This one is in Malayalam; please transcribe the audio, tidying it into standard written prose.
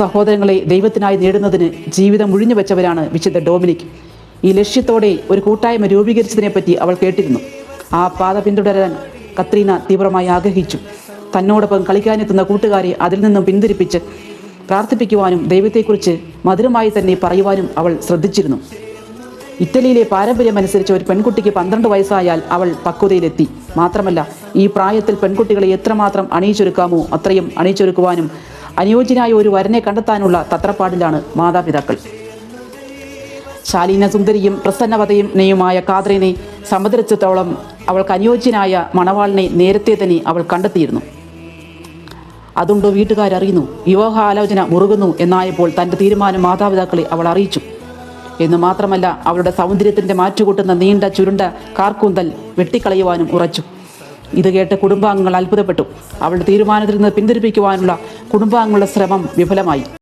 സഹോദരങ്ങളെ ദൈവത്തിനായി നേടുന്നതിന് ജീവിതം ഒഴിഞ്ഞു വെച്ചവരാണ് വിശുദ്ധ ഡൊമിനിക്. ഈ ലക്ഷ്യത്തോടെ ഒരു കൂട്ടായ്മ രൂപീകരിച്ചതിനെപ്പറ്റി അവൾ കേട്ടിരുന്നു. ആ പാത പിന്തുടരാൻ കത്രീന തീവ്രമായി ആഗ്രഹിച്ചു. തന്നോടൊപ്പം കളിക്കാനെത്തുന്ന കൂട്ടുകാരെ അതിൽ നിന്നും പിന്തിരിപ്പിച്ച് പ്രാർത്ഥിപ്പിക്കുവാനും ദൈവത്തെക്കുറിച്ച് മധുരമായി തന്നെ പറയുവാനും അവൾ ശ്രദ്ധിച്ചിരുന്നു. ഇറ്റലിയിലെ പാരമ്പര്യമനുസരിച്ച് ഒരു പെൺകുട്ടിക്ക് 12 വയസ്സായാൽ അവൾ പക്വതയിലെത്തി. മാത്രമല്ല, ഈ പ്രായത്തിൽ പെൺകുട്ടികളെ എത്രമാത്രം അണിയിച്ചൊരുക്കാമോ അത്രയും അണിയിച്ചൊരുക്കുവാനും അനുയോജ്യനായ ഒരു വരനെ കണ്ടെത്താനുള്ള തത്രപ്പാടിലാണ് മാതാപിതാക്കൾ. ശാലീന സുന്ദരിയും പ്രസന്നവതയുമായ കാതറിനെ സംബന്ധിച്ചിടത്തോളം അവൾക്ക് അനുയോജ്യനായ മണവാളിനെ നേരത്തെ തന്നെ അവൾ കണ്ടെത്തിയിരുന്നു. അതുണ്ടോ വീട്ടുകാരറിയുന്നു. വിവാഹാലോചന മുറുകുന്നു എന്നായപ്പോൾ തൻ്റെ തീരുമാനം മാതാപിതാക്കളെ അവൾ അറിയിച്ചു. എന്നു മാത്രമല്ല, അവളുടെ സൗന്ദര്യത്തിൻ്റെ മാറ്റുകൂട്ടുന്ന നീണ്ട ചുരുണ്ട കാർക്കൂന്തൽ വെട്ടിക്കളയുവാനും ഉറച്ചു. ഇത് കേട്ട് കുടുംബാംഗങ്ങൾ അത്ഭുതപ്പെട്ടു. അവളുടെ തീരുമാനത്തിൽ നിന്ന് പിന്തിരിപ്പിക്കുവാനുള്ള കുടുംബാംഗങ്ങളുടെ ശ്രമം വിഫലമായി.